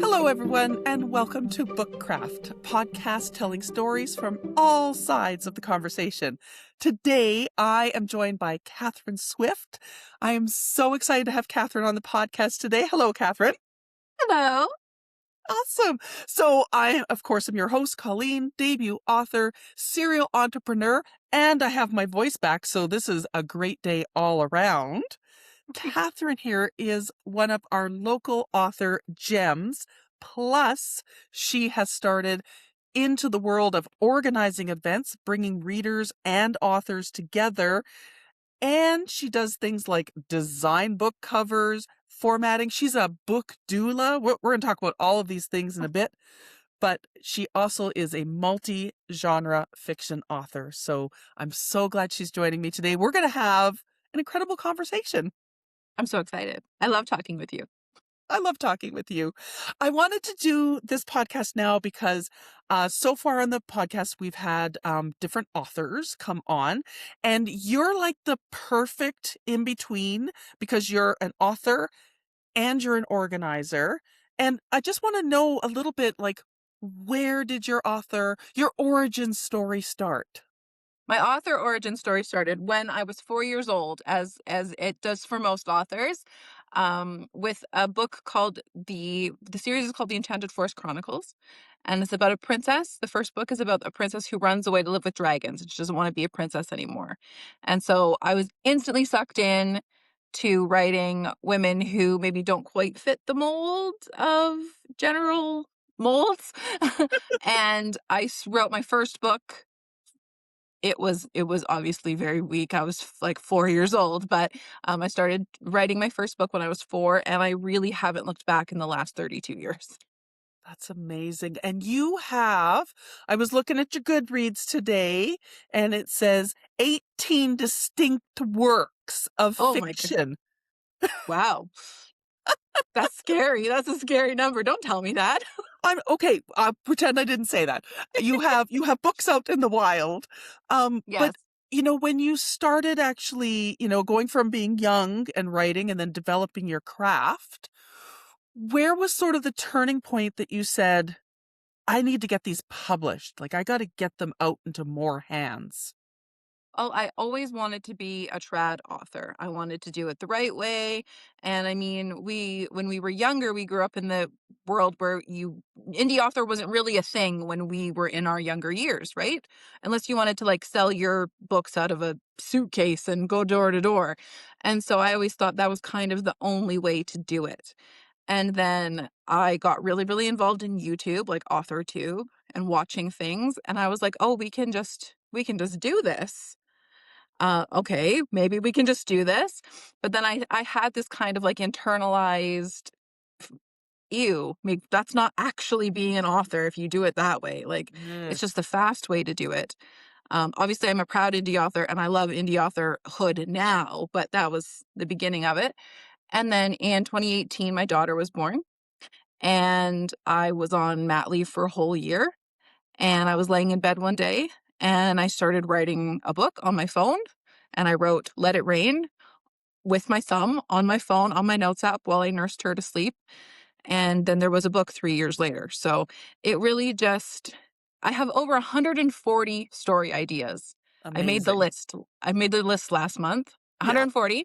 Hello, everyone, and welcome to Bookcraft, a podcast telling stories from all sides of the conversation. Today, I am joined by Cathrine Swift. I am so excited to have Cathrine on the podcast today. Hello, Cathrine. Hello. Awesome. So I, of course, am your host, Colleen, debut author, serial entrepreneur, and I have my voice back, so this is a great day all around. Cathrine here is one of our local author gems. Plus, she has started into the world of organizing events, bringing readers and authors together. And she does things like design book covers, formatting. She's a book doula. We're going to talk about all of these things in a bit. But she also is a multi-genre fiction author. So I'm so glad she's joining me today. We're going to have an incredible conversation. I'm so excited. I love talking with you. I love talking with you. I wanted to do this podcast now because so far on the podcast, we've had different authors come on, and you're like the perfect in between because you're an author and you're an organizer. And I just want to know a little bit, like, where did your origin story start? My author origin story started when I was 4 years old, as it does for most authors, with a book called the series is called The Enchanted Forest Chronicles, and it's about a princess. The first book is about a princess who runs away to live with dragons, and she doesn't want to be a princess anymore. And so I was instantly sucked in to writing women who maybe don't quite fit the mold of general molds. And wrote my first book. It was obviously very weak. I was like 4 years old, but I started writing my first book when I was 4, and I really haven't looked back in the last 32 years. That's amazing. And I was looking at your Goodreads today, and it says 18 distinct works of Oh my god. fiction. Wow. That's scary. That's a scary number. Don't tell me that. I'm okay. I'll pretend I didn't say that. You have books out in the wild. But Yes. when you started actually, going from being young and writing and then developing your craft, where was sort of the turning point that you said, I need to get these published? Like, I got to get them out into more hands. Oh, I always wanted to be a trad author. I wanted to do it the right way. And I mean, when we were younger, we grew up in the world where indie author wasn't really a thing when we were in our younger years, right? Unless you wanted to like sell your books out of a suitcase and go door to door. And so I always thought that was kind of the only way to do it. And then I got really, really involved in YouTube, like AuthorTube, and watching things. And I was like, oh, we can just do this. Okay, maybe we can just do this. But then I had this kind of like internalized, ew, that's not actually being an author if you do it that way. Like, Eh, it's just the fast way to do it. Obviously, I'm a proud indie author and I love indie authorhood now, but that was the beginning of it. And then in 2018, my daughter was born, and I was on mat leave for a whole year. And I was laying in bed one day and I started writing a book on my phone. And I wrote Let It Rain with my thumb on my phone on my notes app while I nursed her to sleep. And then there was a book 3 years later. So it really just, I have over 140 story ideas. I made the amazing. list. I made the list last month, Yeah. 140.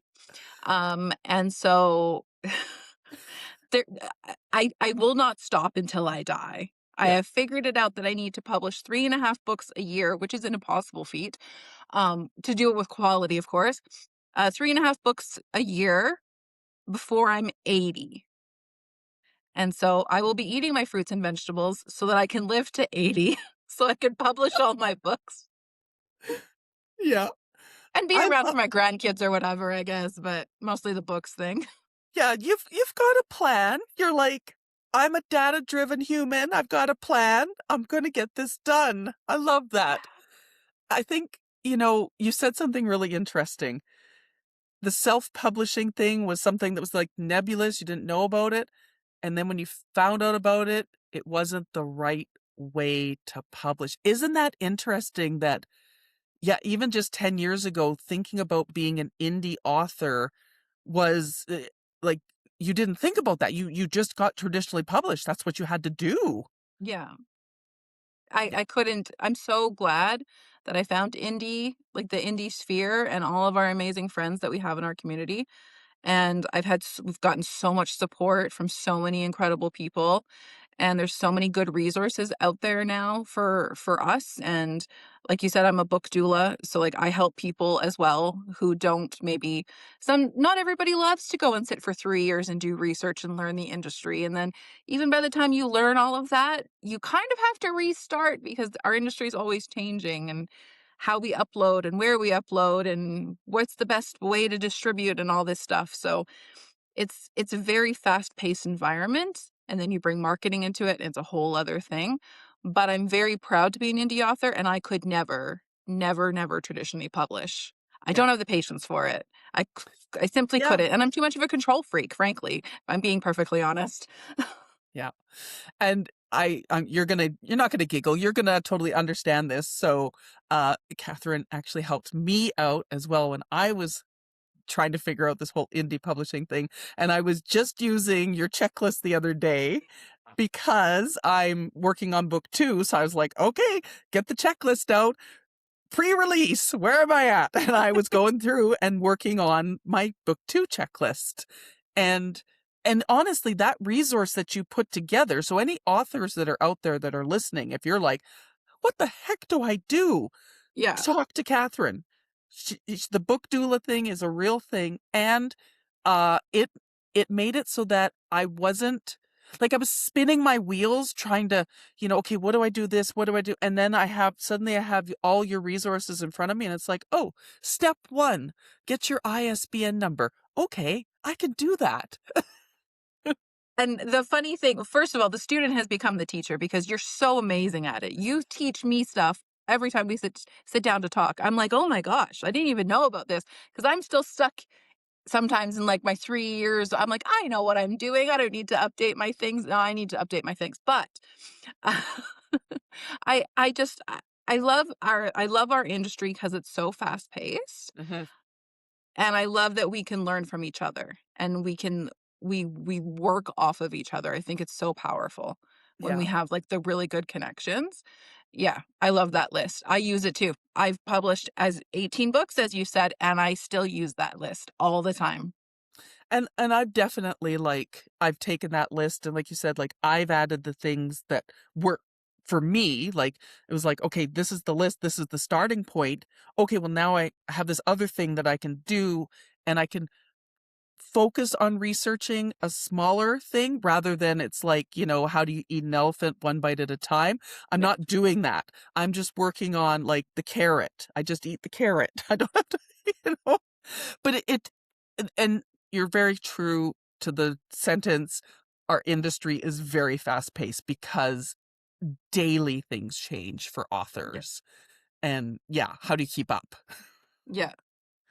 And so there, I will not stop until I die. I Yeah. have figured it out that I need to publish 3.5 books a year, which is an impossible feat. To do it with quality, of course. 3.5 books a year before I'm 80. And so I will be eating my fruits and vegetables so that I can live to 80, so I can publish all my books Yeah. and be I around love for my grandkids or whatever, I guess, but mostly the books thing. Yeah, you've got a plan. You're like, I'm a data-driven human. I've got a plan. I'm going to get this done. I love that. I think, you said something really interesting. The self-publishing thing was something that was like nebulous. You didn't know about it. And then when you found out about it, it wasn't the right way to publish. Isn't that interesting that, yeah, even just 10 years ago, thinking about being an indie author was like you didn't think about that. You just got traditionally published. That's what you had to do. Yeah. Yeah. I couldn't I'm so glad that I found indie, like the indie sphere and all of our amazing friends that we have in our community. And we've gotten so much support from so many incredible people, and there's so many good resources out there now for us. And like you said, I'm a book doula, so like I help people as well who don't maybe some not everybody loves to go and sit for 3 years and do research and learn the industry. And then even by the time you learn all of that, you kind of have to restart because our industry is always changing, and how we upload and where we upload and what's the best way to distribute and all this stuff. So it's a very fast-paced environment, and then you bring marketing into it, and it's a whole other thing. But I'm very proud to be an indie author, and I could never, never, never traditionally publish. I Yeah. don't have the patience for it. I simply Yeah. couldn't, and I'm too much of a control freak, frankly, if I'm being perfectly honest. Yeah. And you're not gonna giggle. You're gonna totally understand this. So, Catherine actually helped me out as well when I was trying to figure out this whole indie publishing thing. And I was just using your checklist the other day because I'm working on book 2. So I was like, okay, get the checklist out. Pre-release, where am I at? And I was going through and working on my book 2 checklist. And and honestly, that resource that you put together, so any authors that are out there that are listening, if you're like, what the heck do I do? Yeah. Talk to Catherine. The book doula thing is a real thing, and it made it so that I wasn't like I was spinning my wheels trying to, okay, what do I do this? What do I do? And then I have all your resources in front of me, and it's like, oh, step 1, get your ISBN number. Okay, I can do that. And the funny thing, first of all, the student has become the teacher because you're so amazing at it. You teach me stuff every time we sit down to talk. I'm like, "Oh my gosh, I didn't even know about this because 'cause I'm still stuck sometimes in like my 3 years. I'm like, "I know what I'm doing. I don't need to update my things." No, I need to update my things. But I just I love our industry because it's so fast paced. Mhm. And I love that we can learn from each other and we work off of each other. I think it's so powerful when we Yeah. have like the really good connections. Yeah, I love that list. I use it too. I've published as 18 books, as you said, and I still use that list all the time. And I've definitely, I've taken that list and like you said, like, I've added the things that work for me, like, it was like, "Okay, this is the list, this is the starting point. Okay, well, now I have this other thing that I can do, and I can focus on researching a smaller thing rather than it's like, how do you eat an elephant one bite at a time? I'm Yeah. not doing that. I'm just working on, like, the carrot. I just eat the carrot. I don't have to, you know? But and you're very true to the sentence, our industry is very fast paced because daily things change for Yeah. authors. And yeah, how do you keep up? Yeah.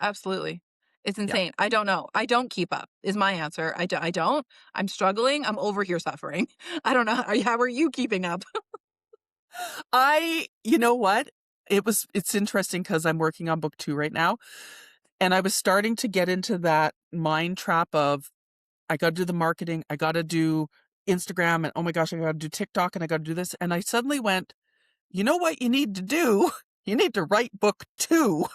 Absolutely. It's Yeah. insane. I don't know. I don't keep up is my answer. I don't. I'm struggling. I'm over here suffering. I don't know. How are you keeping up? You know what? It's interesting because I'm working on book 2 right now. And I was starting to get into that mind trap of I got to do the marketing, I got to do Instagram, and oh my gosh, I got to do TikTok and I got to do this. And I suddenly went, you know what you need to do? You need to write book 2.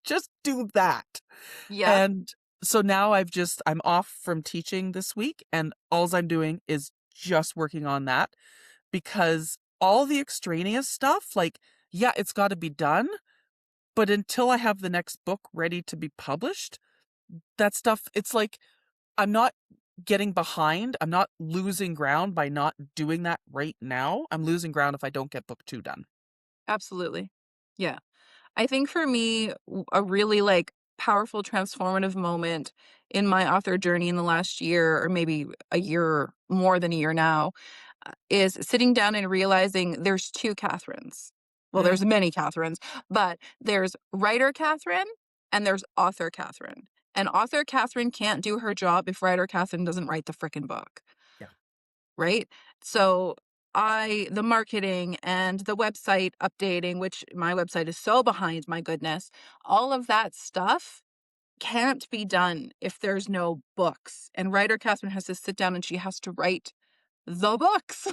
Just do that. Yeah, And so now I'm off from teaching this week, and alls I'm doing is just working on that because all the extraneous stuff, like, yeah, it's got to be done. But until I have the next book ready to be published, that stuff, it's like I'm not getting behind. I'm not losing ground by not doing that right now. I'm losing ground if I don't get book 2 done. absolutely. Yeah. I think for me, a really like powerful transformative moment in my author journey in the last year, or maybe a year, more than a year now, is sitting down and realizing there's two Catherines. Well, Mm, there's many Catherines, but there's writer Catherine and there's author Catherine. And author Catherine can't do her job if writer Catherine doesn't write the frickin' book, yeah. right? So the marketing and the website updating, which my website is so behind, my goodness, all of that stuff can't be done if there's no books. And writer Catherine has to sit down and she has to write the books.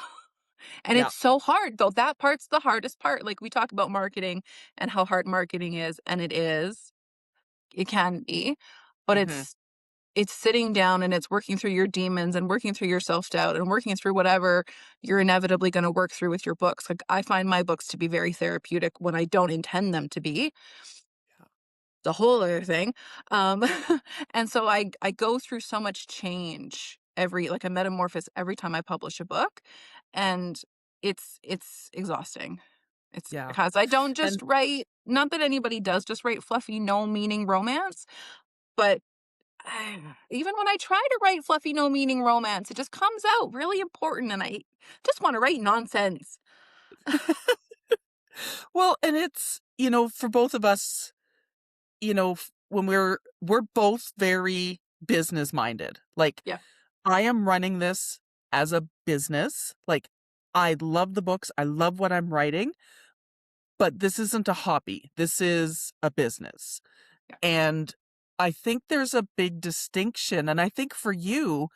And Yeah. it's so hard, though. That part's the hardest part. Like we talk about marketing and how hard marketing is, and it is. It can be, but Mhm. it's sitting down and it's working through your demons and working through your self-doubt and working through whatever you're inevitably going to work through with your books. Like I find my books to be very therapeutic when I don't intend them to be. Yeah. The whole other thing. Um, and so I go through so much change every like a metamorphosis every time I publish a book, and it's exhausting. It's Yeah. because I don't And just write, not that anybody does just write fluffy, no meaning romance, but even when I try to write fluffy, no meaning romance, it just comes out really important, and I just want to write nonsense. well, and it's, for both of us, when we're both very business minded. Like Yeah, I am running this as a business. Like I love the books. I love what I'm writing, but this isn't a hobby. This is a business. yeah. And I think there's a big distinction. And I think for you,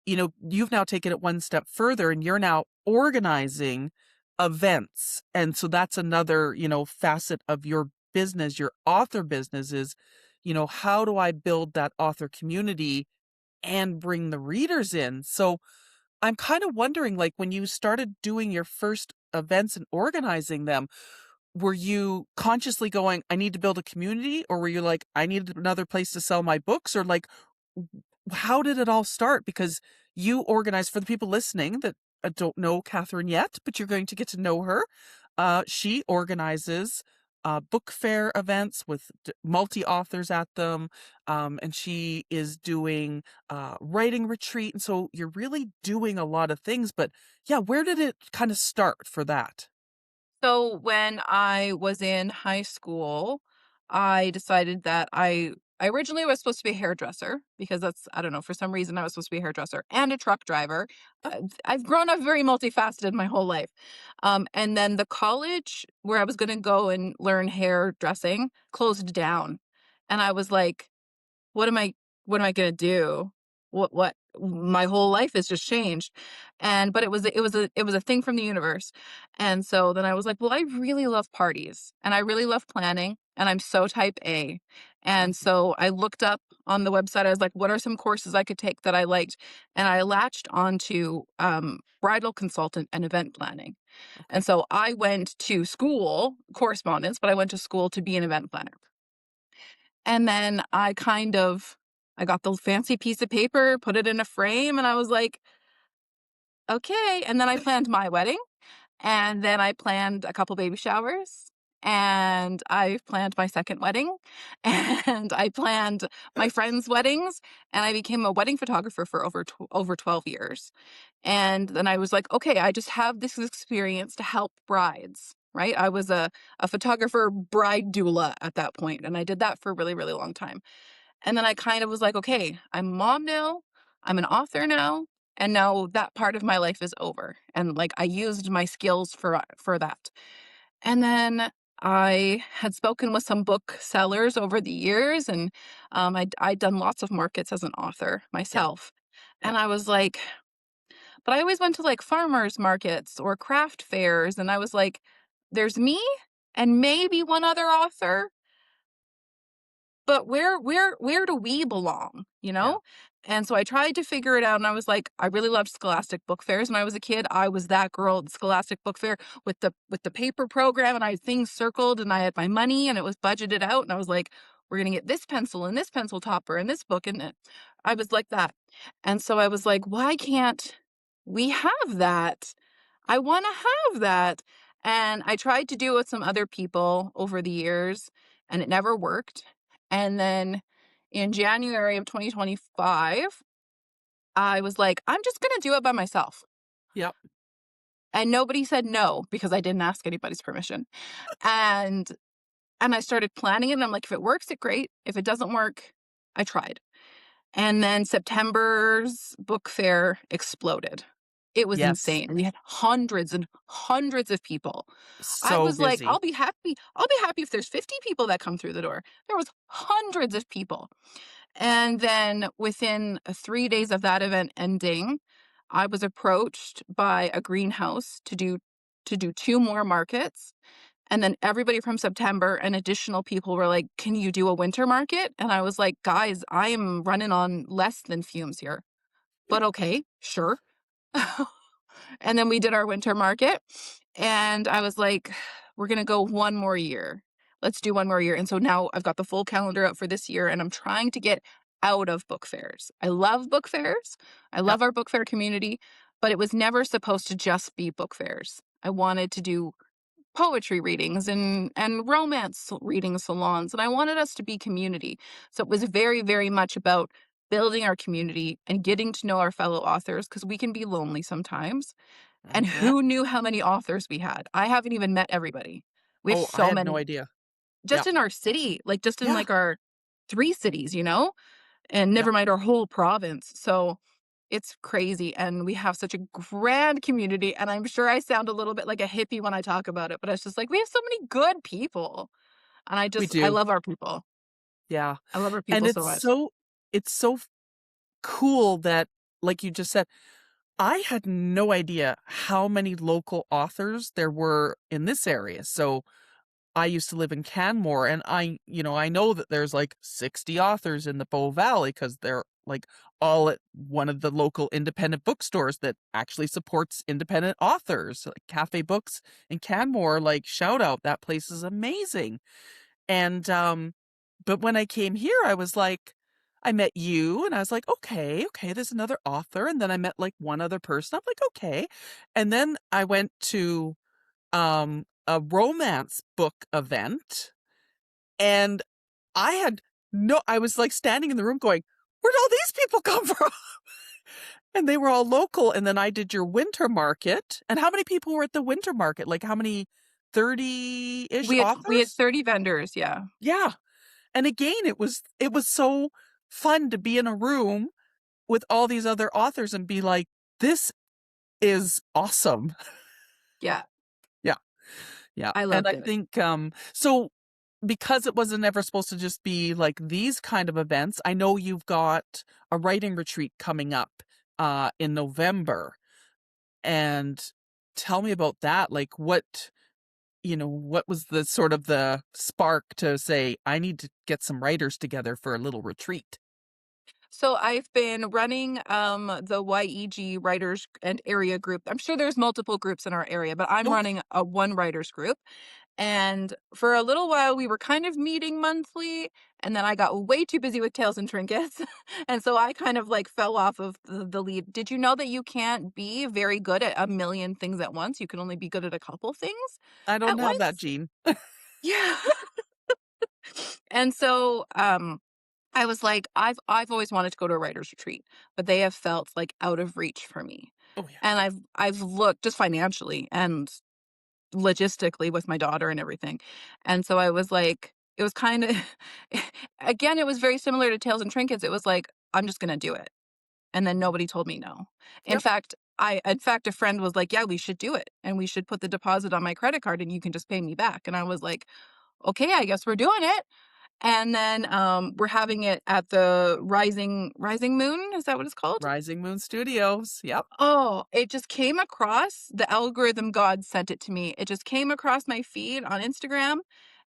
you've now taken it one step further and you're now organizing events. And so that's another, facet of your business, your author business is, how do I build that author community and bring the readers in? So I'm kind of wondering, like, when you started doing your first events and organizing them, were you consciously going, I need to build a community? Or were you like, I need another place to sell my books? Or like, how did it all start? Because you organized for the people listening that don't know Catherine yet, but you're going to get to know her. She organizes book fair events with multi authors at them, and she is doing writing retreat. And so you're really doing a lot of things. But yeah, where did it kind of start for that? So when I was in high school, I decided that I originally was supposed to be a hairdresser because that's, I don't know, for some reason I was supposed to be a hairdresser and a truck driver. Oh, I've grown up very multifaceted my whole life. And then the college where I was going to go and learn hairdressing closed down. And I was like, what am I what am I gonna do? What my whole life has just changed. And but it was a thing from the universe. And so then I was like, well, I really love parties and I really love planning and I'm so type A. And mhm, so I looked up on the website, I was like, what are some courses I could take that I liked? And I latched onto bridal consultant and event planning. And okay. so I went to school, correspondence, but I went to school to be an event planner. And then I got the fancy piece of paper, put it in a frame, and I was like, "Okay." And then I planned my wedding, and then I planned a couple baby showers, and I planned my second wedding, and I planned my friends' weddings, and I became a wedding photographer for over 12 years. And then I was like, "Okay, I just have this experience to help brides." Right? I was a photographer bride doula at that point, and I did that for a really, really long time. And then I kind of was like, okay, I'm a mom now, I'm an author now, and now that part of my life is over. And like I used my skills for that. And then I had spoken with some book sellers over the years, and I'd done lots of markets as an author Yeah. myself. Yeah. And I was like, but I always went to like farmers markets or craft fairs, and I was like, there's me and maybe one other author, but where do we belong, you Yeah. know? And so I tried to figure it out, and I was like, I really loved Scholastic Book Fairs when I was a kid. I was that girl at the Scholastic Book Fair with the paper program, and I had things circled, and I had my money, and it was budgeted out, and I was like, we're gonna get this pencil and this pencil topper and this book, and I was like that. And so I was like, why can't we have that? I want to have that. And I tried to do it with some other people over the years, and it never worked. And then in January of 2025, I was like, I'm just going to do it by myself. Yep. And nobody said no because I didn't ask anybody's permission. And and I started planning it and I'm like, if it works, it great. If it doesn't work, I tried. And then September's book fair exploded. It was Yes. insane. We had hundreds and hundreds of people. I So was like, busy. I'll be happy if there's 50 people that come through the door. There was hundreds of people. And then within 3 days of that event ending, I was approached by a greenhouse to do 2 more markets, and then everybody from September and additional people were like, "Can you do a winter market?" And I was like, "Guys, I am running on less than fumes here, but okay, sure." And then we did our winter market, and I was like, "We're gonna go 1 more year. Let's do 1 more year." And so now I've got the full calendar out for this year, and I'm trying to get out of book fairs. I love book fairs. I Yep. love our book fair community, but it was never supposed to just be book fairs. I wanted to do poetry readings and romance reading salons, and I wanted us to be community. So it was very, very much about building our community and getting to know our fellow authors because we can be lonely sometimes. And Mhm. who knew how many authors we had? I haven't even met everybody. We have Oh, I so had no many idea. just Yep. in our city, like just in Yeah. like our 3 cities, you know? And Yep. never mind our whole province. So it's crazy. And we have such a grand community. And I'm sure I sound a little bit like a hippie when I talk about it, but it's just like we have so many good people. And We I do. love our people. Yeah. I love our And people so much. it's so cool that, like you just said, I had no idea how many local authors there were in this area. So I used to live in Canmore, and I know that there's like 60 authors in the Bow Valley because they're like all at one of the local independent bookstores that actually supports independent authors, like Cafe Books in Canmore. Like, shout out, that place is amazing. And but when I came here, I was like, I met you, and I was like, okay, okay, there's another author. And then I met like one other person. I'm like, okay. And then I went to a romance book event, and I was like standing in the room going, where'd all these people come from? And they were all local. And then I did your winter market. And how many people were at the winter market? Like, how many? 30-ish We had authors? 30 vendors, yeah. Yeah. And again, it was so fun to be in a room with all these other authors and be like, this is awesome. Yeah. Yeah. Yeah. I And loved I it. think so because it wasn't ever supposed to just be like these kind of events, I know you've got a writing retreat coming up in November. And tell me about that. Like, what was the sort of the spark to say, I need to get some writers together for a little retreat? So I've been running the YEG writers and area group. I'm sure there's multiple groups in our area, but I'm Nope. running a one writers group. And for a little while we were kind of meeting monthly, and then I got way too busy with tails and trinkets. And so I kind of like fell off of the lead. Did you know that you can't be very good at a million things at once? You can only be good at a couple things I don't at have that once? gene. Yeah. And so I was like, I've always wanted to go to a writer's retreat, but they have felt like out of reach for me. Oh, yeah. And I've looked just financially and logistically with my daughter and everything. And so I was like, it was kind of again, it was very similar to Tails and Trinkets. It was like, I'm just gonna do it. And then nobody told me no. Yep. In fact, a friend was like, yeah, we should do it. And we should put the deposit on my credit card and you can just pay me back. And I was like, okay, I guess we're doing it. And then, we're having it at the Rising Moon, is that what it's called? Rising Moon Studios. Yep. Oh, it just came across the algorithm god sent it to me. It just came across my feed on Instagram,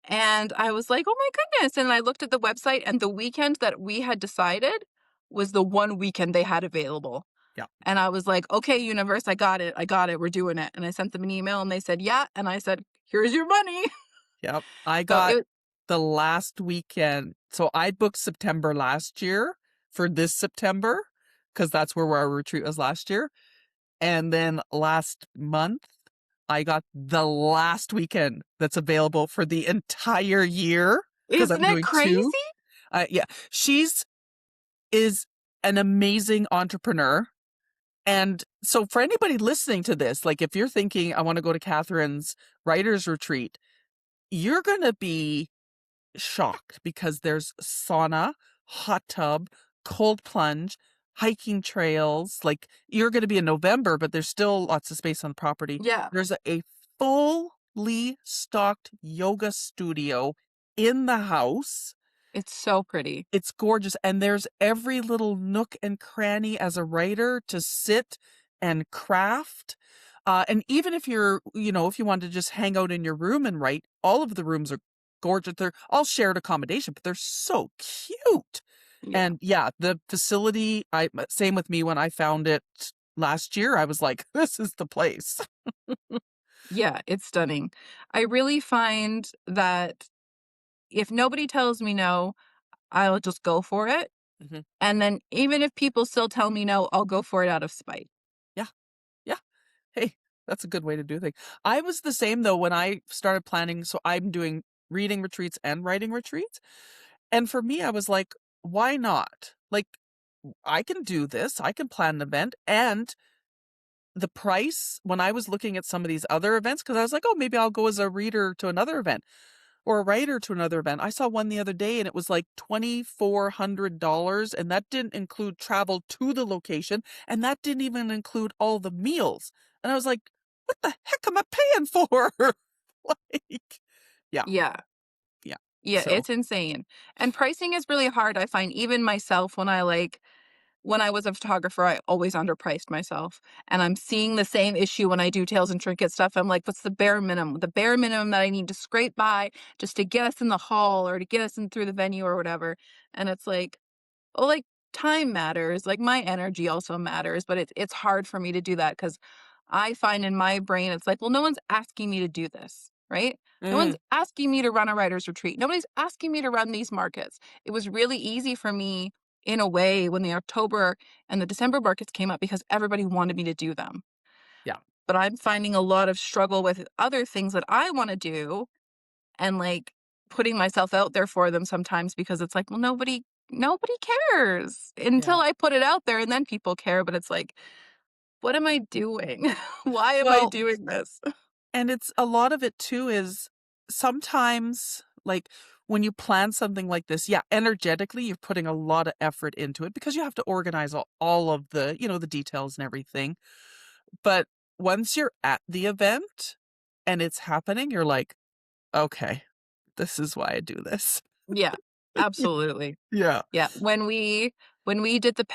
and I was like, "Oh my goodness," and I looked at the website, and the weekend that we had decided was the one weekend they had available, Yep. and I was like, "Okay, universe, I got it, we're doing it," and I sent them an email, and they said, "Yeah," and I said, "Here's your money." Yep. I So got it the last weekend. So I booked September last year for this September because that's where our retreat was last year. And then last month, I got the last weekend that's available for the entire year because isn't I'm it doing two. crazy? Yeah. She's is an amazing entrepreneur. And so for anybody listening to this, like if you're thinking, I want to go to Catherine's writer's retreat, you're going to be shocked because there's sauna, hot tub, cold plunge, hiking trails. Like, you're gonna be in November, but there's still lots of space on the property. Yeah, There's a fully stocked yoga studio in the house. it's so pretty. It's gorgeous, and there's every little nook and cranny as a writer to sit and craft. And even if if you want to just hang out in your room and write, all of the rooms are gorgeous. They're all shared accommodation, but they're so cute. Yeah. And yeah, the facility, same with me when I found it last year. I was like, this is the place. Yeah, it's stunning. I really find that if nobody tells me no, I'll just go for it, Mhm. and then even if people still tell me no, I'll go for it out of spite. Yeah, yeah. Hey, that's a good way to do things. I was the same though when I started planning. So I'm doing reading retreats and writing retreats. And for me, I was like, why not? Like, I can do this. I can plan an event. And the price, when I was looking at some of these other events, because I was like, oh, maybe I'll go as a reader to another event or a writer to another event. I saw one the other day and it was like $2,400. And that didn't include travel to the location. And that didn't even include all the meals. And I was like, what the heck am I paying for? Like, yeah, Yeah. yeah. Yeah, So, it's insane. And pricing is really hard, I find even myself when I was a photographer, I always underpriced myself, and I'm seeing the same issue when I do tails and trinket stuff. I'm like, "What's the bare minimum? The bare minimum that I need to scrape by just to get us in the hall or to get us in through the venue or whatever." And it's like, well, like, time matters, like, my energy also matters, but it's hard for me to do that because I find in my brain, it's like, "Well, no one's asking me to do this, right? No one's mm, asking me to run a writer's retreat. Nobody's asking me to run these markets." It was really easy for me in a way when the October and the December markets came up because everybody wanted me to do them. yeah, But I'm finding a lot of struggle with other things that I wanna do and, like, putting myself out there for them sometimes because it's like, well, nobody cares yeah. until I put it out there and then people care, but it's like, what am I doing? Why am I Well, doing this? and it's a lot of it too is sometimes like when you plan something like this, yeah, energetically, you're putting a lot of effort into it because you have to organize all of the details and everything. But once you're at the event and it's happening, you're like, okay, this is why I do this. Yeah, absolutely. Yeah. Yeah, when we did the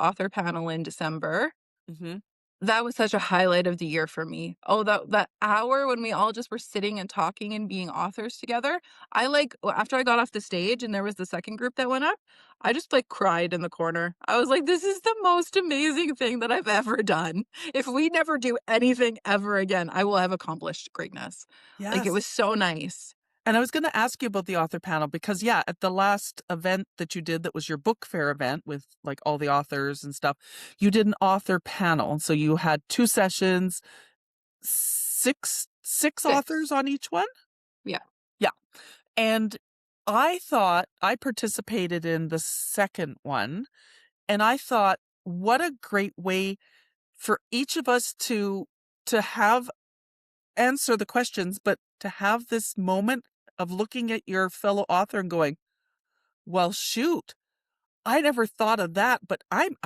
author panel in December, Hmm. that was such a highlight of the year for me. Oh, that hour when we all just were sitting and talking and being authors together, after I got off the stage and there was the second group that went up, I just, like, cried in the corner. I was like, "This is the most amazing thing that I've ever done. If we never do anything ever again, I will have accomplished greatness." Like, it Yes. was so nice. And I was going to ask you about the author panel because, yeah, at the last event that you did, that was your book fair event with like all the authors and stuff, you did an author panel. So you had two sessions, six authors 6. on each one. Yeah. Yeah. And I thought I participated in the second one, and I thought, what a great way for each of us to have answer the questions, but to have this moment of looking at your fellow author and going, well, shoot, I never thought of that, but I'm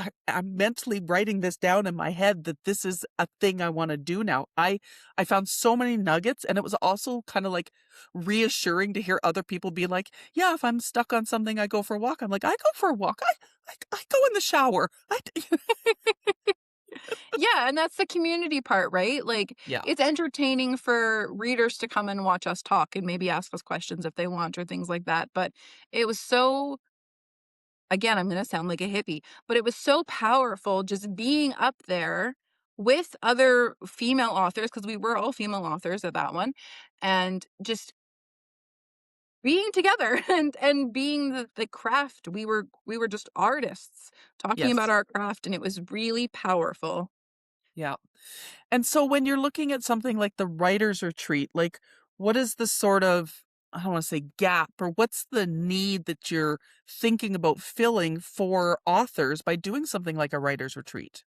mentally writing this down in my head that this is a thing I want to do now. I found so many nuggets, and it was also kind of like reassuring to hear other people be like, "Yeah, if I'm stuck on something, I go for a walk." I'm like, "I go for a walk. I go in the shower." Yeah, and that's the community part, right? Like, Yeah. it's entertaining for readers to come and watch us talk and maybe ask us questions if they want or things like that, but it was so again, I'm gonna sound like a hippie, but it was so powerful just being up there with other female authors because we were all female authors at that one, and just being together and being the craft. We were just artists talking about Yes. our craft, and it was really powerful. Yeah. And so when you're looking at something like the writer's retreat, like what is the sort of, I don't want to say gap, or what's the need that you're thinking about filling for authors by doing something like a writer's retreat?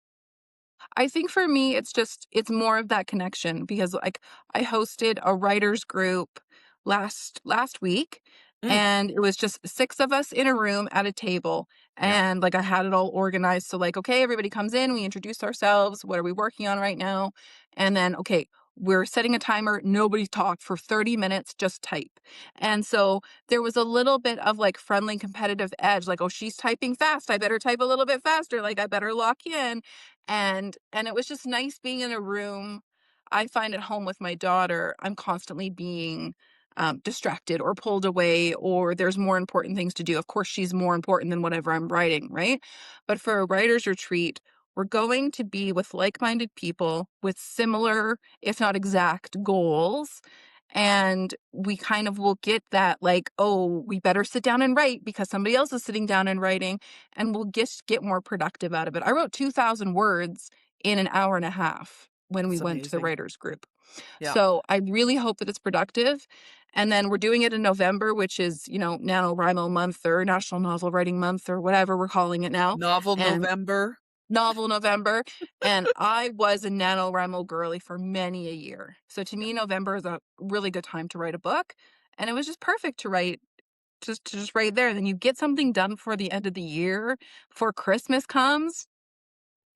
I think for me, it's more of that connection because, like, I hosted a writers group last week, Mm, and it was just 6 of us in a room at a table, yeah, and, like, I had it all organized, so, like, okay, everybody comes in, we introduce ourselves, what are we working on right now? And then, okay, we're setting a timer, nobody talk for 30 minutes, just type. And so there was a little bit of, like, friendly competitive edge, like, "Oh, she's typing fast, I better type a little bit faster, like, I better lock in." And it was just nice being in a room. I find at home with my daughter, I'm constantly being distracted or pulled away, or there's more important things to do. Of course, she's more important than whatever I'm writing, right? But for a writer's retreat, we're going to be with like minded people with similar, if not exact, goals. And we kind of will get that, like, oh, we better sit down and write because somebody else is sitting down and writing, and we'll get more productive out of it. I wrote 2,000 words in an hour and a half when we that's went to the amazing. writers group. Yeah. So I really hope that it's productive. And then we're doing it in November, which is, NaNoWriMo month or National Novel Writing Month or whatever we're calling it now. Novel And November. Novel November. And I was a NaNoWriMo girly for many a year. So to Yeah. me, November is a really good time to write a book. And it was just perfect to write just right there. Then you get something done for the end of the year before Christmas comes.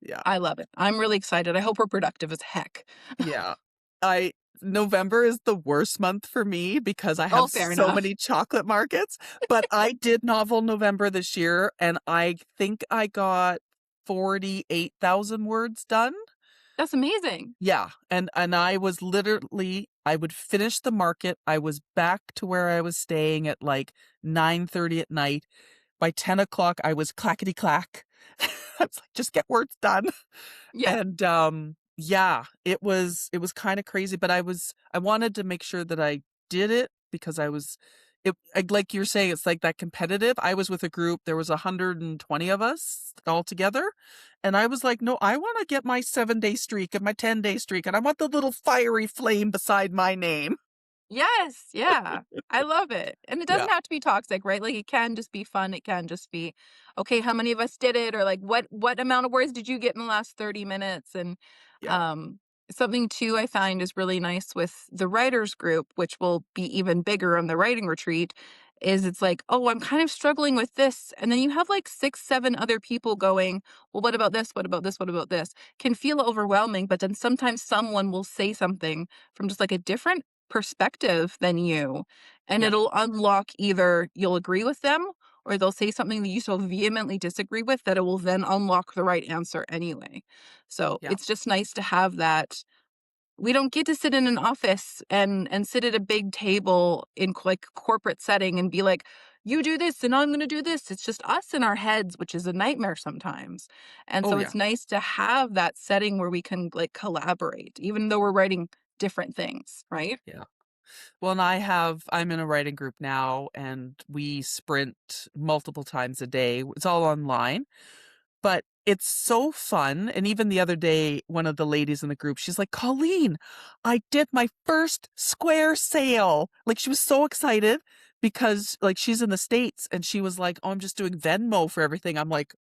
Yeah. I love it. I'm really excited. I hope we're productive as heck. Yeah. I November is the worst month for me because I Oh, have fair so enough. many chocolate markets, but I did Novel November this year, and I think I got 48,000 words done. That's amazing. Yeah, and I was literally I would finish the market, I was back to where I was staying at, like, 9:30 at night. By 10 o'clock, I was clackety clack. I was like, "Just get words done." Yeah. And, yeah, it was kinda crazy, but I wanted to make sure that I did it because like you're saying, it's like that competitive. I was with a group, there was 120 of us all together, and I was like, "No, I wanna get my 7-day streak and my 10-day streak, and I want the little fiery flame beside my name." Yes, yeah. I love it. And it Yeah, doesn't have to be toxic, right? Like, it can just be fun. It can just be, okay, how many of us did it? Or like what amount of words did you get in the last 30 minutes? And yeah. um something too I find is really nice with the writers group, which will be even bigger on the writing retreat, is it's like, oh, I'm kind of struggling with this. And then you have like 6, 7 other people going, well, what about this? What about this? What about this? Can feel overwhelming, but then sometimes someone will say something from just like a different perspective than you, and Yeah, it'll unlock, either you'll agree with them or they'll say something that you so vehemently disagree with that it will then unlock the right answer anyway. So yeah. it's just nice to have that. We don't get to sit in an office and sit at a big table in like corporate setting and be like, you do this and I'm going to do this. It's just us in our heads, which is a nightmare sometimes. And Oh, so yeah, it's nice to have that setting where we can like collaborate, even though we're writing different things, right? yeah. Well, and I'm in a writing group now, and we sprint multiple times a day. It's all online, but it's so fun. And even the other day, one of the ladies in the group, she's like, "Colleen, I did my first Square sale." Like, she was so excited because, like, she's in the States, and she was like, "Oh, I'm just doing Venmo for everything." I'm like,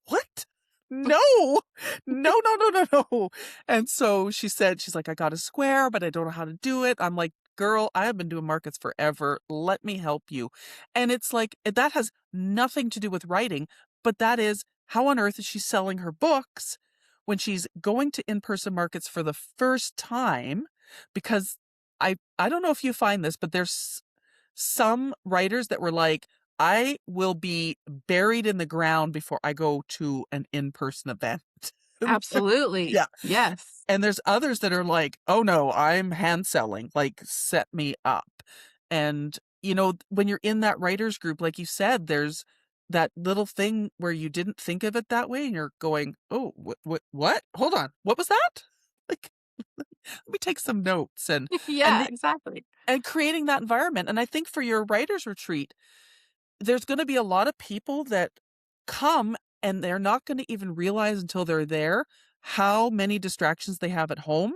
"What? No. No, no, no, no, no." And so she said, she's like, "I got a Square, but I don't know how to do it." I'm like, "Girl, I have been doing markets forever. Let me help you." And it's like, that has nothing to do with writing, but that is, how on earth is she selling her books when she's going to in-person markets for the first time? Because I don't know if you find this, but there's some writers that were like, "I will be buried in the ground before I go to an in-person event." Absolutely. Yeah, Yes. and there's others that are like, "Oh, no, I'm hand selling, like, set me up." And, when you're in that writers group, like you said, there's that little thing where you didn't think of it that way, and you're going, "Oh, what? Hold on, what was that?" Like, let me take some notes, and Yeah, the exactly. and creating that environment. And I think for your writers retreat, there's gonna be a lot of people that come, and they're not gonna even realize until they're there how many distractions they have at home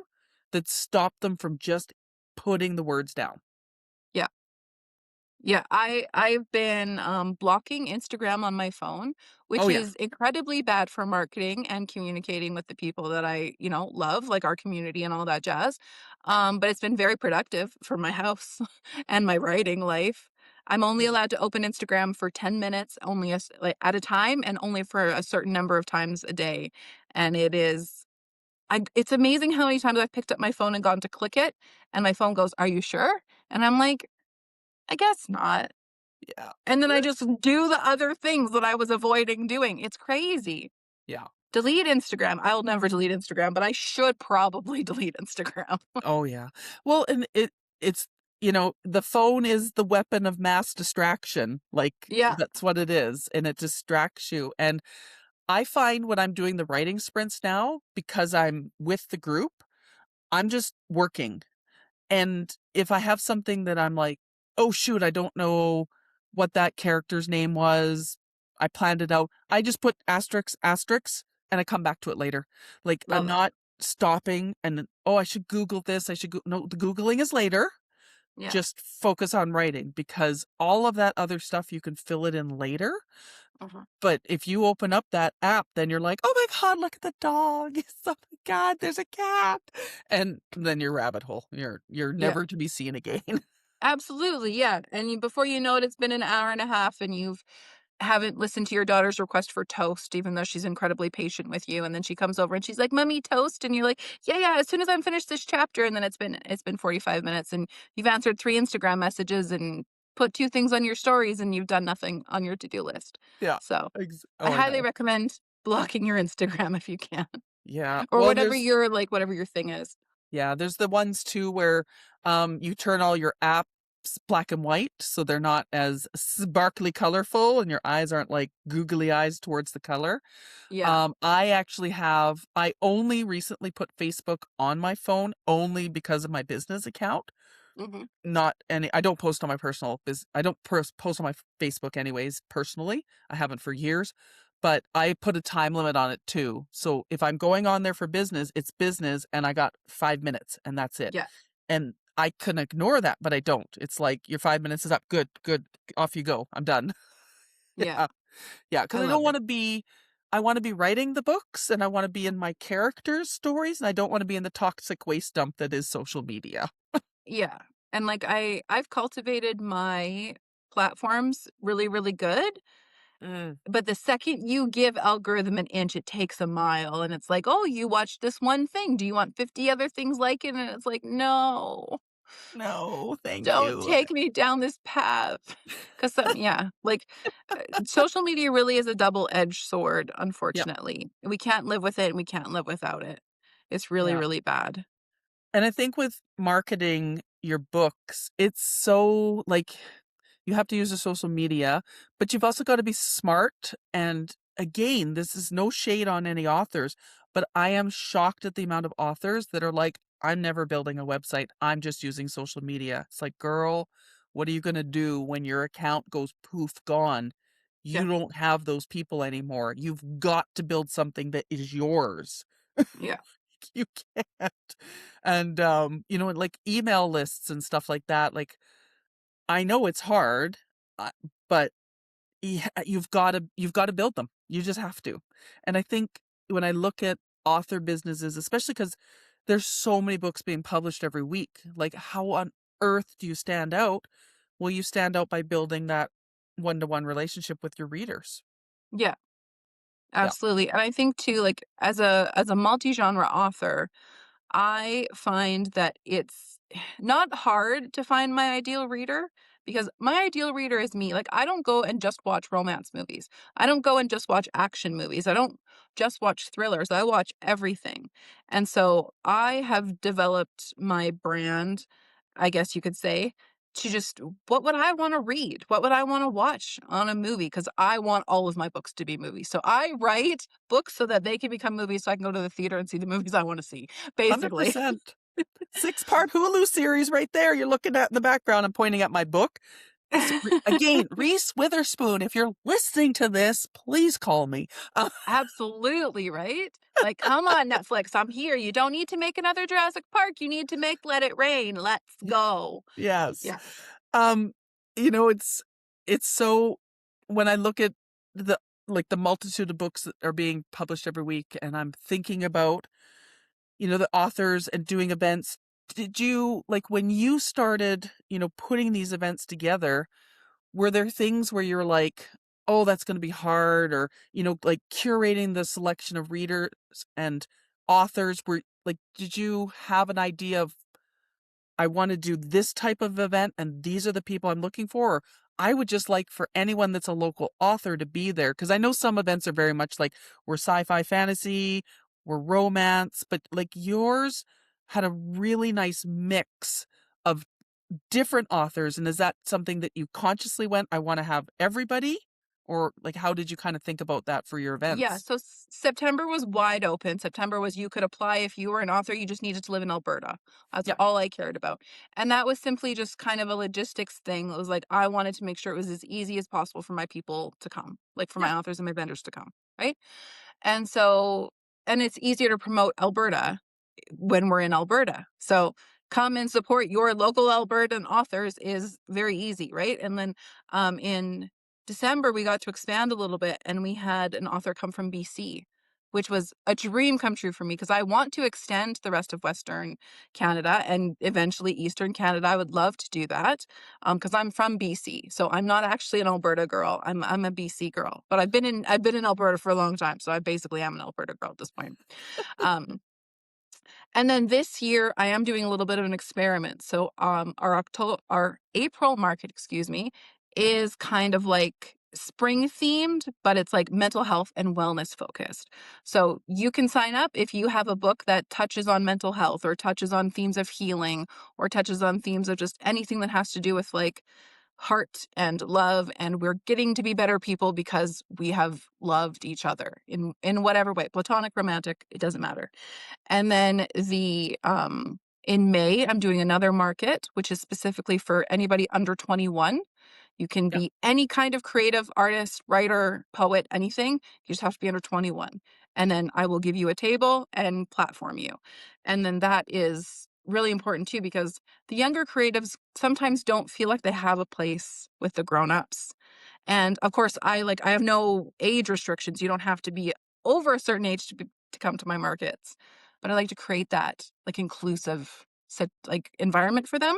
that stop them from just putting the words down. Yeah. Yeah, I've been, blocking Instagram on my phone, Oh, which yeah. is incredibly bad for marketing and communicating with the people that I, love, like our community and all that jazz. But it's been very productive for my house and my writing life. I'm only Yeah. allowed to open Instagram for 10 minutes, only as like, at a time, and only for a certain number of times a day, and it's amazing how many times I've picked up my phone and gone to click it, and my phone goes, "Are you sure?" And I'm like, "I guess not." Yeah. And then I just do the other things that I was avoiding doing. It's crazy. Yeah. Delete Instagram. I'll never delete Instagram, but I should probably delete Instagram. Oh, yeah. Well, and it's the phone is the weapon of mass distraction, like, Yeah. that's what it is, and it distracts you, and I find when I'm doing the writing sprints now, because I'm with the group, I'm just working. And if I have something that I'm like, "Oh, shoot, I don't know what that character's name was. I planned it out." I just put asterisk, asterisk, and I come back to it later. Like, I'm Love it. not stopping and then, "Oh, I should Google this. I should go." No, the Googling is later. Yeah. Just focus on writing because all of that other stuff you can fill it in later. Mhm. But if you open up that app, then you're like, "Oh my god, look at the dog. Oh my god, there's a cat." And then you're rabbit hole. You're Yeah. never to be seen again. Absolutely, yeah, and before you know it, it's been an hour and a half, and you've haven't listened to your daughter's request for toast, even though she's incredibly patient with you, and then she comes over and she's like, "Mummy, toast," and you're like, "Yeah, yeah, as soon as I'm finished this chapter," and then it's been 45 minutes, and you've answered 3 Instagram messages and put 2 things on your stories, and you've done nothing on your to-do list. Yeah. So, I Oh, I highly know. recommend blocking your Instagram if you can, Yeah. or Well, whatever there's your, like, whatever your thing is. yeah, there's the ones too where, you turn all your apps black and white, so they're not as sparkly colorful and your eyes aren't like googly eyes towards the color. Yeah. I only recently put Facebook on my phone only because of my business account. Mhm. Not any I don't post on my personal I don't post on my Facebook anyways, personally. I haven't for years, but I put a time limit on it too. So if I'm going on there for business, it's business and I got 5 minutes and that's it. Yeah. And I can ignore that, but I don't. It's like your 5 minutes is up. Good, good. Off you go. I'm done. Yeah. Yeah. Yeah, I because love it. I wanna be writing the books and I wanna be in my characters' stories, and I don't wanna be in the toxic waste dump that is social media. Yeah, and, like, I've cultivated my platforms really, really good, Mm. but the second you give algorithm an inch, it takes a mile, and it's like, "Oh, you watched this one thing. Do you want 50 other things like it?" And it's like, "No, No, thank don't you. take me down this path." 'Cause some yeah, like, social media really is a double-edged sword, Yep. unfortunately. We can't live with it, and we can't live without it. It's really, Yeah. really bad. And I think with marketing your books, it's so like you have to use the social media, but you've also got to be smart. And again, this is no shade on any authors, but I am shocked at the amount of authors that are like, I'm never building a website. I'm just using social media. It's like, girl, what are you going to do when your account goes poof gone? Yeah, You don't have those people anymore. You've got to build something that is yours. yeah, You can't. And, like email lists and stuff like that, like, I know it's hard, but you've gotta build them. You just have to. And I think when I look at author businesses, especially because there's so many books being published every week, like, how on earth do you stand out? Well, you stand out by building that one-to-one relationship with your readers. yeah. Yeah. Absolutely, and I think too, like, as a multi-genre author, I find that it's not hard to find my ideal reader because my ideal reader is me. Like, I don't go and just watch romance movies. I don't go and just watch action movies. I don't just watch thrillers. I watch everything. And so I have developed my brand, I guess you could say, to just what would I want to read? What would I want to watch on a movie? Because I want all of my books to be movies. So I write books so that they can become movies so I can go to the theater and see the movies I want to see, basically. 100%. Six-part Hulu series right there you're looking at in the background. I'm pointing at my book. So, again, Reese Witherspoon, if you're listening to this, please call me. Absolutely, right? Like, "Come on, Netflix, I'm here. You don't need to make another Jurassic Park. You need to make Let It Rain. Let's go." Yes. Yeah, Um, it's so when I look at the the multitude of books that are being published every week and I'm thinking about, the authors and doing events, did you like when you started, putting these events together, were there things where you're like, "Oh, that's gonna be hard," or, like, curating the selection of readers and authors, were like, did you have an idea of, "I wanna do this type of event, and these are the people I'm looking for," or, "I would just like for anyone that's a local author to be there," because I know some events are very much like, we're sci-fi fantasy, we're romance, but, like, yours had a really nice mix of different authors, and is that something that you consciously went, "I wanna have everybody?" Or, like, how did you kinda think about that for your Yeah, events? so September was wide open. September was you could apply if you were an author, you just needed to live in Alberta. That's Yeah, all I cared about. And that was simply just kind of a logistics thing. It was like I wanted to make sure it was as easy as possible for my people to come, like for yeah, my authors and my vendors to come, right? And so and it's easier to promote Alberta when we're in Alberta. So come and support your local Albertan authors is very easy, right? And then in December, we got to expand a little bit and we had an author come from BC, which was a dream come true for me because I want to extend to the rest of Western Canada and eventually Eastern Canada. I would love to do that because I'm from BC, so I'm not actually an Alberta girl. I'm a BC girl, but I've been in Alberta for a long time, so I basically am an Alberta girl at this point. Um, and then this year, I am doing a little bit of an experiment. So, our April market, excuse me, is kind of like spring themed, but it's like mental health and wellness focused. So you can sign up if you have a book that touches on mental health or touches on themes of healing or touches on themes of just anything that has to do with like heart and love and we're getting to be better people because we have loved each other in whatever way, platonic, romantic, it doesn't matter. And then in May, I'm doing another market, which is specifically for anybody under 21. You can yeah, be any kind of creative artist, writer, poet, anything. You just have to be under 21. And then I will give you a table and platform you. And then that is really important too, because the younger creatives sometimes don't feel like they have a place with the grown-ups. And of course, I have no age restrictions. You don't have to be over a certain age to come to my markets. But I like to create that like inclusive set like environment for them.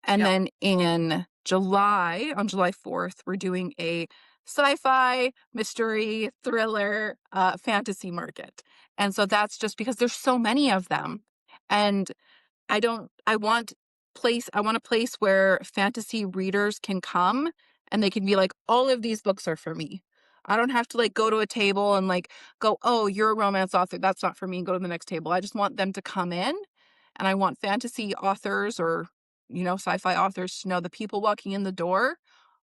And yeah. then in July, on July 4th, we're doing a sci-fi, mystery, thriller, fantasy market. And so that's just because there's so many of them. And I want I want a place where fantasy readers can come and they can be like, all of these books are for me. I don't have to like go to a table and like go, oh, you're a romance author. That's not for me. And go to the next table. I just want them to come in and I want fantasy authors or, sci-fi authors to know the people walking in the door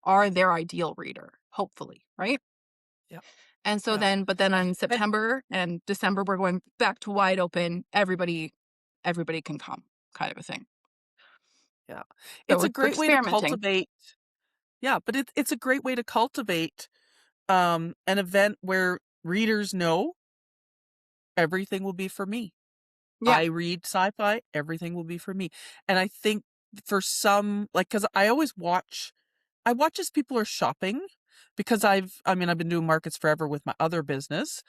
are their ideal reader, hopefully. Right. Yeah, And so yeah, but then in and September and December, we're going back to wide open. Everybody can come kind of a thing. yeah. So It's a we're great way to experimenting. cultivate. Yeah, but it's a great way to cultivate, an event where readers know everything will be for me. Yeah. I read sci-fi, everything will be for me, and I think for some, like, because I watch as people are shopping, because I've been doing markets forever with my other business,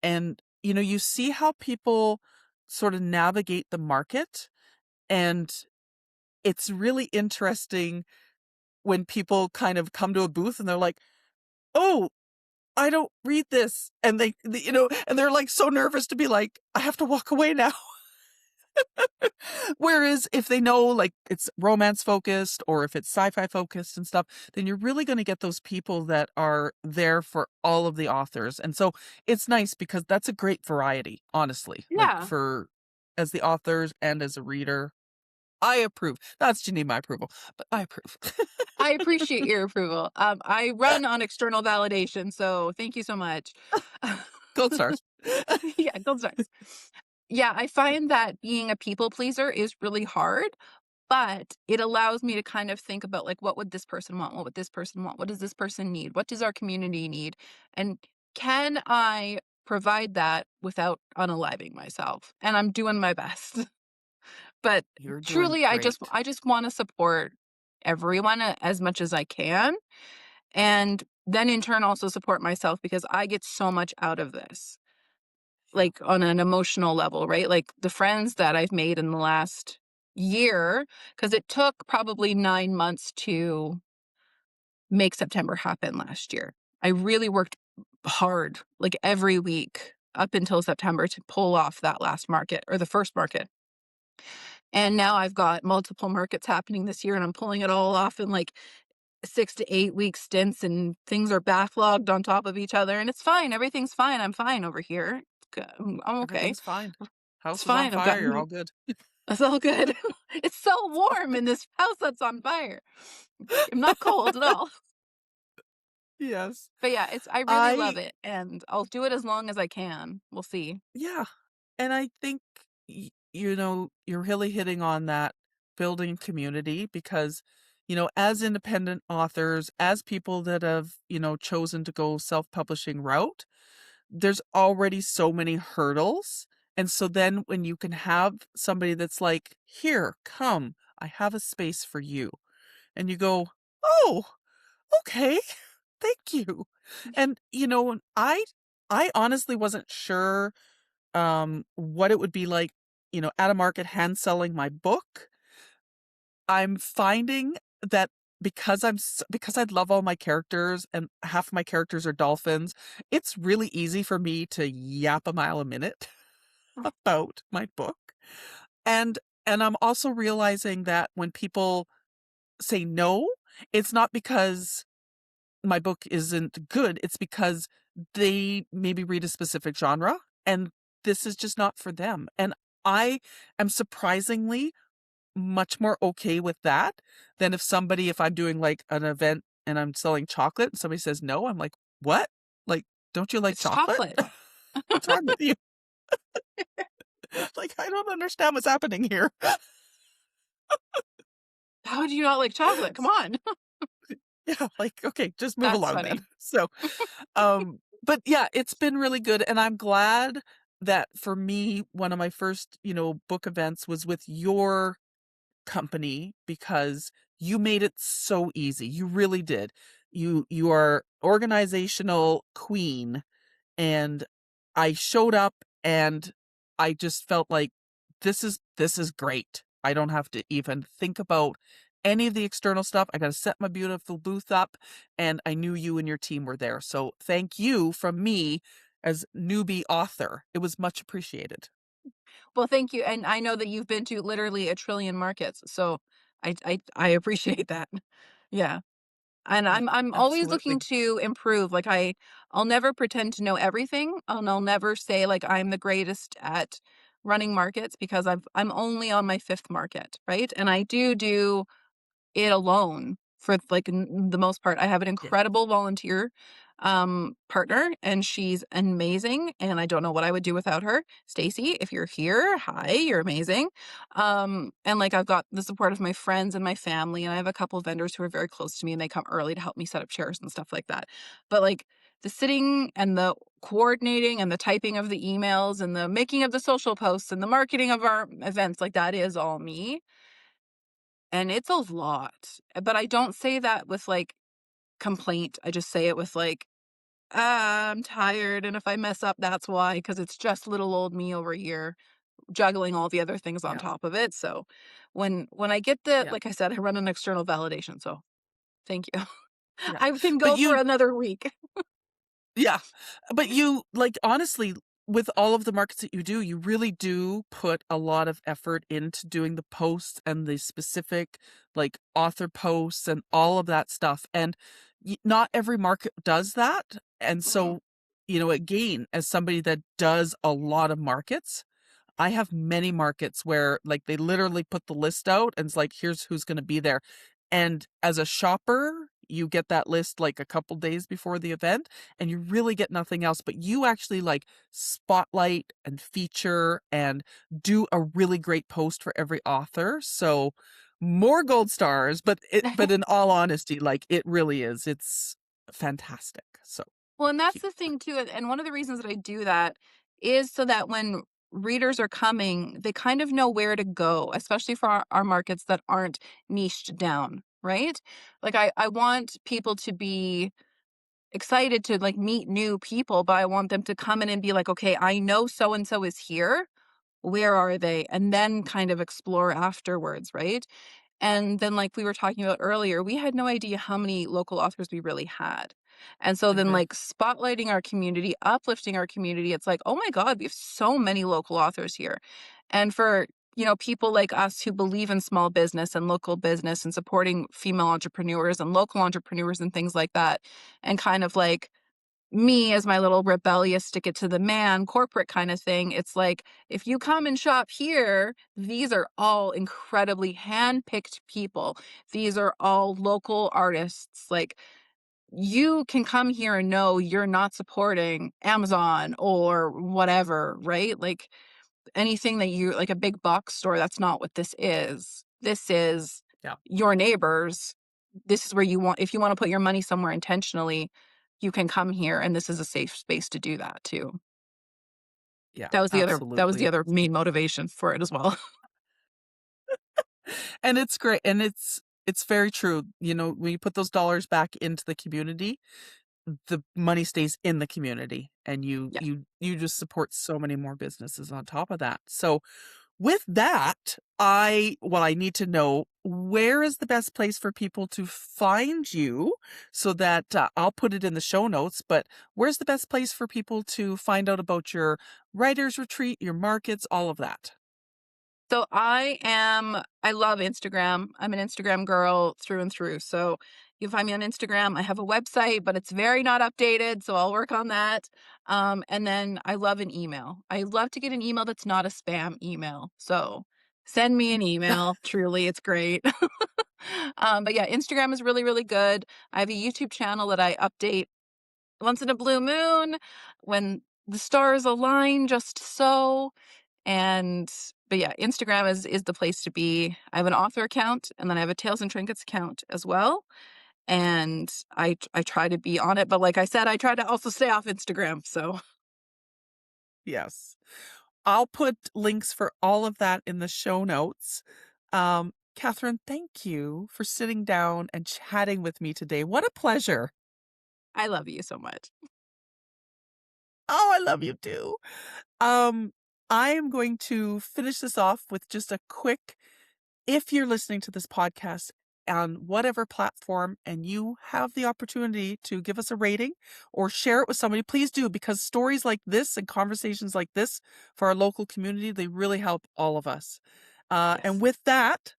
and, you see how people sort of navigate the market, and it's really interesting when people kind of come to a booth and they're like, "Oh, I don't read this," and and they're, like, so nervous to be like, "I have to walk away now." Whereas if they know, like, it's romance focused or if it's sci-fi focused and stuff, then you're really gonna get those people that are there for all of the authors, and so it's nice because that's a great variety, honestly, like, Yeah. for as the authors and as a reader. I approve. That's you need my approval, but I approve. I appreciate your approval. I run on external validation, so thank you so much. Gold stars. Yeah, gold stars. Yeah, I find that being a people pleaser is really hard, but it allows me to kind of think about like, what would this person want? What would this person want? What does this person need? What does our community need? And can I provide that without unaliving myself? And I'm doing my best. But You're doing truly, great. I just wanna support everyone as much as I can, and then in turn also support myself because I get so much out of this, Yeah. like, on an emotional level, right? Like, the friends that I've made in the last year, because it took probably 9 months to make September happen last year. I really worked hard, like every week up until September to pull off that last market or the first market. And now I've got multiple markets happening this year and I'm pulling it all off in like 6 to 8 week stints and things are backlogged on top of each other and it's fine. Everything's fine. I'm fine over here. I'm okay. Everything's fine. It's House is on fine. I've fire, you're gotten all good. it's all good. It's so warm in this house that's on fire. I'm not cold at all. Yes. But yeah, it's I really love I it and I'll do it as long as I can. We'll see. Yeah, and I think, you're really hitting on that building community because, as independent authors, as people that have, chosen to go self-publishing route, there's already so many hurdles, and so then when you can have somebody that's like, "Here, come, I have a space for you," and you go, "Oh, okay, thank you," and, I honestly wasn't sure what it would be like, at a market hand selling my book. I'm finding that because I love all my characters and half my characters are dolphins, it's really easy for me to yap a mile a minute about my book. And I'm also realizing that when people say no, it's not because my book isn't good, it's because they maybe read a specific genre and this is just not for them. And I am surprisingly much more okay with that than if I'm doing like an event and I'm selling chocolate and somebody says no, I'm like, "What? Like, don't you like It's chocolate? chocolate. What's wrong with you?" Like, I don't understand what's happening here. How do you not like chocolate? Come on. Yeah, like, okay, just move That's along then. funny. But yeah, it's been really good, and I'm glad that for me, one of my first, book events was with your company because you made it so easy. You really did. You are organizational queen, and I showed up and I just felt like this is great. I don't have to even think about any of the external stuff. I got to set my beautiful booth up and I knew you and your team were there. So thank you from me as newbie author. It was much appreciated. Well, thank you, and I know that you've been to literally a trillion markets, so I appreciate that. Yeah, and Yeah, I'm always looking absolutely. to improve, like, I'll never pretend to know everything, and I'll never say, like, I'm the greatest at running markets because I'm only on my 5th market, right? And I do it alone for, like, the most part. I have an Yeah. incredible volunteer, partner, and she's amazing, and I don't know what I would do without her. Stacy, if you're here, hi, you're amazing. And, like, I've got the support of my friends and my family, and I have a couple of vendors who are very close to me, and they come early to help me set up chairs and stuff like that. But, like, the sitting and the coordinating and the typing of the emails and the making of the social posts and the marketing of our events, like, that is all me. And it's a lot, but I don't say that with, like, complaint, I just say it with, like, I'm tired, and if I mess up, that's why, because it's just little old me over here juggling all the other things on Yeah. top of it, so when I get the Yeah. like I said, I run an external validation, so thank you. Yeah. I can But go for another week. yeah. But you like, honestly, with all of the markets that you do, you really do put a lot of effort into doing the posts and the specific, like, author posts and all of that stuff, and not every market does that, and Mhm. so, again, as somebody that does a lot of markets, I have many markets where, like, they literally put the list out and it's like, "Here's who's gonna be there." And as a shopper, you get that list, like, a couple days before the event, and you really get nothing else, but you actually, like, spotlight and feature and do a really great post for every author, so more gold stars, but in all honesty, like, it really is. It's fantastic, so Well, and that's keep the thing too, and one of the reasons that I do that is so that when readers are coming, they kind of know where to go, especially for our markets that aren't niched down, right? Like I want people to be excited to like meet new people, but I want them to come in and be like, okay, I know so and so is here. Where are they? And then kind of explore afterwards, right? And then, like we were talking about earlier, we had no idea how many local authors we really had. And so then, Mhm. like, spotlighting our community, uplifting our community, it's like, oh my God, we have so many local authors here. And for, people like us who believe in small business and local business and supporting female entrepreneurs and local entrepreneurs and things like that, and kind of like me as my little rebellious stick it to the man corporate kind of thing, it's like, if you come and shop here, these are all incredibly hand-picked people. These are all local artists. Like, you can come here and know you're not supporting Amazon or whatever, right? Like, anything that you like a big box store, that's not what this is. This is Yeah. your neighbors. This is where you want if you wanna put your money somewhere intentionally, you can come here, and this is a safe space to do that too. Yeah, That was the other absolutely. main motivation for it as well. And it's great, and it's very true. When you put those dollars back into the community, the money stays in the community, and you Yeah. you just support so many more businesses on top of that. So with that, I need to know, where is the best place for people to find you, so that I'll put it in the show notes, but where's the best place for people to find out about your writers retreat, your markets, all of that? So I love Instagram. I'm an Instagram girl through and through. So you can find me on Instagram. I have a website, but it's very not updated, so I'll work on that. And then I love an email. I love to get an email that's not a spam email. So send me an email. Truly, it's great. But yeah, Instagram is really, really good. I have a YouTube channel that I update once in a blue moon when the stars align just so. And but yeah, Instagram is the place to be. I have an author account, and then I have a Tales and Trinkets account as well. And I try to be on it, but like I said, I try to also stay off Instagram. So Yes. I'll put links for all of that in the show notes. Catherine, thank you for sitting down and chatting with me today. What a pleasure. I love you so much. Oh, I love you too. Um, I am going to finish this off with just a quick, if you're listening to this podcast on whatever platform and you have the opportunity to give us a rating or share it with somebody, please do, because stories like this and conversations like this for our local community, they really help all of us. And Yes. with that,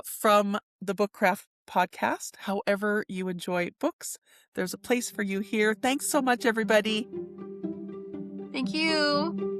from the Bookcraft podcast, however you enjoy books, there's a place for you here. Thanks so much, everybody. Thank you.